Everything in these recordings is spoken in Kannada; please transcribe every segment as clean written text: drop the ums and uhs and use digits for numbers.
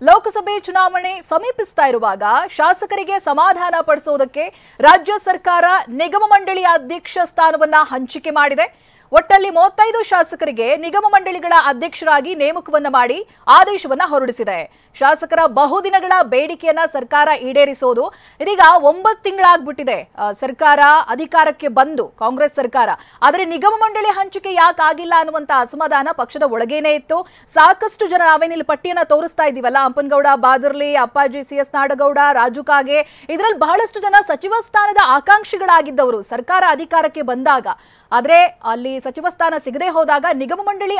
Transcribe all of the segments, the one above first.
ಲೋಕಸಭೆ ಚುನಾವಣೆ ಸಮೀಪಿಸ್ತಾ ಇರುವಾಗ ಶಾಸಕರಿಗೆ ಸಮಾಧಾನ ಪಡಿಸೋದಕ್ಕೆ ರಾಜ್ಯ ಸರ್ಕಾರ ನಿಗಮ ಮಂಡಳಿಯ ಅಧ್ಯಕ್ಷ ಸ್ಥಾನವನ್ನ ಹಂಚಿಕೆ ಮಾಡಿದೆ. ಒಟ್ಟಲ್ಲಿ 35 ಶಾಸಕರಿಗೆ ನಿಗಮ ಮಂಡಳಿಗಳ ಅಧ್ಯಕ್ಷರಾಗಿ ನೇಮಕವನ್ನ ಮಾಡಿ ಆದೇಶವನ್ನ ಹೊರಡಿಸಿದೆ. ಶಾಸಕರ ಬಹುದಿನಗಳ ಬೇಡಿಕೆಯನ್ನ ಸರ್ಕಾರ ಈಡೇರಿಸೋದು ಇದೀಗ 9 ತಿಂಗಳಾಗ್ಬಿಟ್ಟಿದೆ. ಸರ್ಕಾರ ಅಧಿಕಾರಕ್ಕೆ ಬಂದು ಕಾಂಗ್ರೆಸ್ ಸರ್ಕಾರ, ಆದರೆ ನಿಗಮ ಮಂಡಳಿ ಹಂಚಿಕೆ ಯಾಕೆ ಆಗಿಲ್ಲ ಅನ್ನುವಂತ ಅಸಮಾಧಾನ ಪಕ್ಷದ ಒಳಗೇನೆ ಇತ್ತು. ಸಾಕಷ್ಟು ಜನ, ನಾವೇನಿಲ್ಲಿ ಪಟ್ಟಿಯನ್ನ ತೋರಿಸ್ತಾ ಇದೀವಲ್ಲ, ಹಂಪನಗೌಡ ಬಾದರ್ಲಿ, ಅಪ್ಪಾಜಿ CS ನಾಡಗೌಡ, ರಾಜು ಕಾಗೆ, ಇದರಲ್ಲಿ ಬಹಳಷ್ಟು ಜನ ಸಚಿವ ಸ್ಥಾನದ ಆಕಾಂಕ್ಷಿಗಳಾಗಿದ್ದವರು ಸರ್ಕಾರ ಅಧಿಕಾರಕ್ಕೆ ಬಂದಾಗ. ಆದ್ರೆ ಅಲ್ಲಿ ಸಚಿವ ಸ್ಥಾನ ಸಿಗದೆ ಹೋದಾಗ ನಿಗಮ ಮಂಡಳಿ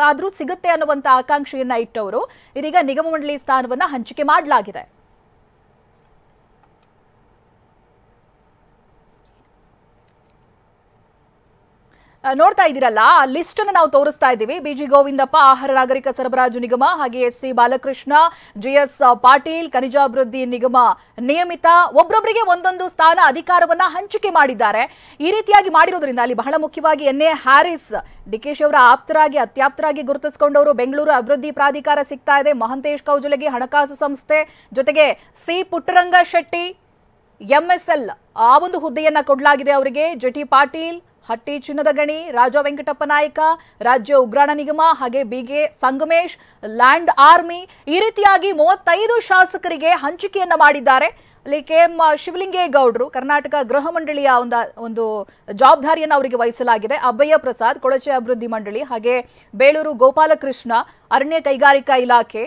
ಆದ್ರೂ ಸಿಗುತ್ತೆ ಅನ್ನುವಂತ ಆಕಾಂಕ್ಷೆಯನ್ನ ಇಟ್ಟವರು ಇದೀಗ ನಿಗಮ ಮಂಡಳಿ ಸ್ಥಾನವನ್ನ ಹಂಚಿಕೆ ಮಾಡಲಾಗಿದೆ. ನೋಡ್ತಾ ಇದ್ದೀರಲ್ಲ, ಆ ಲಿಸ್ಟ್ ಅನ್ನು ನಾವು ತೋರಿಸ್ತಾ ಇದ್ದೀವಿ. BG ಗೋವಿಂದಪ್ಪ ಆಹಾರ ನಾಗರಿಕ ಸರಬರಾಜು ನಿಗಮ, ಹಾಗೆ SC ಬಾಲಕೃಷ್ಣ, GS ಪಾಟೀಲ್ ಖನಿಜಾಭಿವೃದ್ಧಿ ನಿಗಮ ನಿಯಮಿತ, ಒಬ್ಬೊಬ್ಬರಿಗೆ ಒಂದೊಂದು ಸ್ಥಾನ ಅಧಿಕಾರವನ್ನ ಹಂಚಿಕೆ ಮಾಡಿದ್ದಾರೆ. ಈ ರೀತಿಯಾಗಿ ಮಾಡಿರೋದ್ರಿಂದ ಅಲ್ಲಿ ಬಹಳ ಮುಖ್ಯವಾಗಿ NA ಹ್ಯಾರಿಸ್, DK ಅವರ ಆಪ್ತರಾಗಿ ಅತ್ಯಾಪ್ತರಾಗಿ ಗುರುತಿಸಿಕೊಂಡವರು. ಬೆಂಗಳೂರು ಅಭಿವೃದ್ಧಿ ಪ್ರಾಧಿಕಾರ ಸಿಗ್ತಾ ಇದೆ. ಮಹಂತೇಶ್ ಕೌಜಲಗಿ ಹಣಕಾಸು ಸಂಸ್ಥೆ, ಜೊತೆಗೆ C ಪುಟ್ಟರಂಗ ಶೆಟ್ಟಿ MSL ಆ ಒಂದು ಹುದ್ದೆಯನ್ನ ಕೊಡಲಾಗಿದೆ ಅವರಿಗೆ. JT ಪಾಟೀಲ್, ಹಟ್ಟಿ ಚಿನ್ನದ ಗಣಿ, ರಾಜ ವೆಂಕಟಪ್ಪ ನಾಯಕ ರಾಜ್ಯ ಉಗ್ರಾಣ ನಿಗಮ, ಹಾಗೆ BG ಸಂಗಮೇಶ್ ಲ್ಯಾಂಡ್ ಆರ್ಮಿ, ಈ ರೀತಿಯಾಗಿ 35 ಶಾಸಕರಿಗೆ ಹಂಚಿಕೆಯನ್ನ ಮಾಡಿದ್ದಾರೆ. ಅಲ್ಲಿ KM ಶಿವಲಿಂಗೇಗೌಡರು ಕರ್ನಾಟಕ ಗೃಹ ಮಂಡಳಿಯ ಒಂದು ಜವಾಬ್ದಾರಿಯನ್ನು ಅವರಿಗೆ ವಹಿಸಲಾಗಿದೆ. ಅಬ್ಬಯ್ಯ ಪ್ರಸಾದ್ ಕೊಳಚೆ ಅಭಿವೃದ್ಧಿ ಮಂಡಳಿ, ಹಾಗೆ ಬೇಳೂರು ಗೋಪಾಲಕೃಷ್ಣ ಅರಣ್ಯ ಕೈಗಾರಿಕಾ ಇಲಾಖೆ,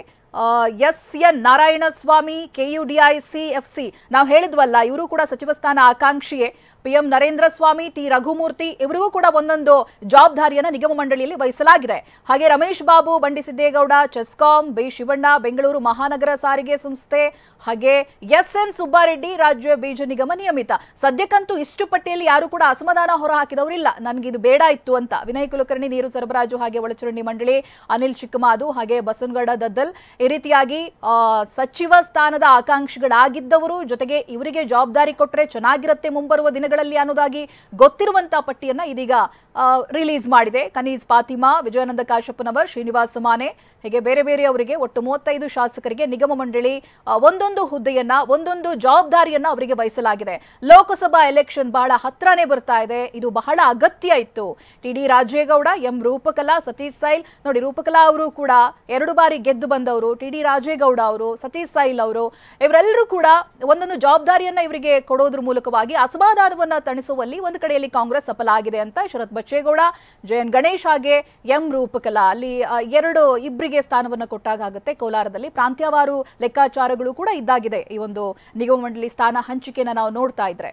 SN ನಾರಾಯಣಸ್ವಾಮಿ KUDIC FC, ನಾವು ಹೇಳಿದ್ವಲ್ಲ ಇವರು ಕೂಡ ಸಚಿವ ಸ್ಥಾನ ಆಕಾಂಕ್ಷಿಯೇ. PM ನರೇಂದ್ರ ಸ್ವಾಮಿ, T ರಘುಮೂರ್ತಿ, ಇವರಿಗೂ ಕೂಡ ಒಂದೊಂದು ಜವಾಬ್ದಾರಿಯನ್ನು ನಿಗಮ ಮಂಡಳಿಯಲ್ಲಿ ವಹಿಸಲಾಗಿದೆ. ಹಾಗೆ ರಮೇಶ್ ಬಾಬು ಬಂಡಿಸಿದ್ದೇಗೌಡ ಚೆಸ್ಕಾಂ, B ಶಿವಣ್ಣ ಬೆಂಗಳೂರು ಮಹಾನಗರ ಸಾರಿಗೆ ಸಂಸ್ಥೆ, ಹಾಗೆ SN ಸುಬ್ಬಾರೆಡ್ಡಿ ರಾಜ್ಯ ಬೀಜ ನಿಗಮ ನಿಯಮಿತ. ಸದ್ಯಕ್ಕಂತೂ ಇಷ್ಟು ಪಟ್ಟಿಯಲ್ಲಿ ಯಾರು ಕೂಡ ಅಸಮಾಧಾನ ಹೊರ ಹಾಕಿದವರಿಲ್ಲ, ನನಗಿದು ಬೇಡ ಇತ್ತು ಅಂತ. ವಿನಯ್ ಕುಲಕರ್ಣಿ ನೀರು ಸರಬರಾಜು ಹಾಗೆ ಒಳಚರಂಡಿ ಮಂಡಳಿ, ಅನಿಲ್ ಚಿಕ್ಕಮಾದು, ಹಾಗೆ ಬಸವನಗೌಡ ದದ್ದಲ್, ಈ ರೀತಿಯಾಗಿ ಸಚಿವ ಸ್ಥಾನದ ಆಕಾಂಕ್ಷಿಗಳಾಗಿದ್ದವರು, ಜೊತೆಗೆ ಇವರಿಗೆ ಜವಾಬ್ದಾರಿ ಕೊಟ್ಟರೆ ಚೆನ್ನಾಗಿರುತ್ತೆ ಮುಂಬರುವ ದಿನಗಳಲ್ಲಿ ಅನ್ನೋದಾಗಿ ಗೊತ್ತಿರುವಂತಹ ಪಟ್ಟಿಯನ್ನ ಇದೀಗ ರಿಲೀಸ್ ಮಾಡಿದೆ. ಕನೀಸ್ ಫಾತಿಮಾ, ವಿಜಯಾನಂದ ಕಾಶಪ್ಪನವರ್, ಶ್ರೀನಿವಾಸ ಮಾನೆ, ಹೀಗೆ ಬೇರೆ ಬೇರೆಯವರಿಗೆ ಒಟ್ಟು 35 ಶಾಸಕರಿಗೆ ನಿಗಮ ಮಂಡಳಿ ಒಂದೊಂದು ಹುದ್ದೆಯನ್ನ, ಒಂದೊಂದು ಜವಾಬ್ದಾರಿಯನ್ನ ಅವರಿಗೆ ವಹಿಸಲಾಗಿದೆ. ಲೋಕಸಭಾ ಎಲೆಕ್ಷನ್ ಬಹಳ ಹತ್ರನೇ ಬರ್ತಾ ಇದೆ, ಇದು ಬಹಳ ಅಗತ್ಯ ಇತ್ತು. TD ರಾಜೇಗೌಡ, M ರೂಪಕಲಾ, ಸತೀಶ್ ಸೈಲ್, ನೋಡಿ ರೂಪಕಲಾ ಅವರು ಕೂಡ 2 ಬಾರಿ ಗೆದ್ದು ಬಂದವರು, TD ರಾಜೇಗೌಡ ಅವರು, ಸತೀಶ್ ಸೈಲ್ ಅವರು, ಇವರೆಲ್ಲರೂ ಕೂಡ ಒಂದೊಂದು ಜವಾಬ್ದಾರಿಯನ್ನ ಇವರಿಗೆ ಕೊಡೋದ್ರ ಮೂಲಕವಾಗಿ ಅಸಮಾಧಾನವನ್ನ ತಣಿಸುವಲ್ಲಿ ಒಂದು ಕಡೆಯಲ್ಲಿ ಕಾಂಗ್ರೆಸ್ ಸಫಲ ಆಗಿದೆ ಅಂತ ಶರತ್ ಬಚ್ಚೇಗೌಡ, JN ಗಣೇಶ್, ಹಾಗೆ M ರೂಪಕಲಾ ಅಲ್ಲಿ ಇಬ್ಬರಿಗೆ ಸ್ಥಾನವನ್ನು ಕೊಟ್ಟಾಗ ಆಗುತ್ತೆ. ಕೋಲಾರದಲ್ಲಿ ಪ್ರಾಂತ್ಯವಾರು ಲೆಕ್ಕಾಚಾರಗಳು ಕೂಡ ಇದ್ದಾಗಿದೆ ಈ ಒಂದು ನಿಗಮ ಮಂಡಳಿ ಸ್ಥಾನ ಹಂಚಿಕೆಯನ್ನು ನಾವು ನೋಡ್ತಾ ಇದ್ರೆ.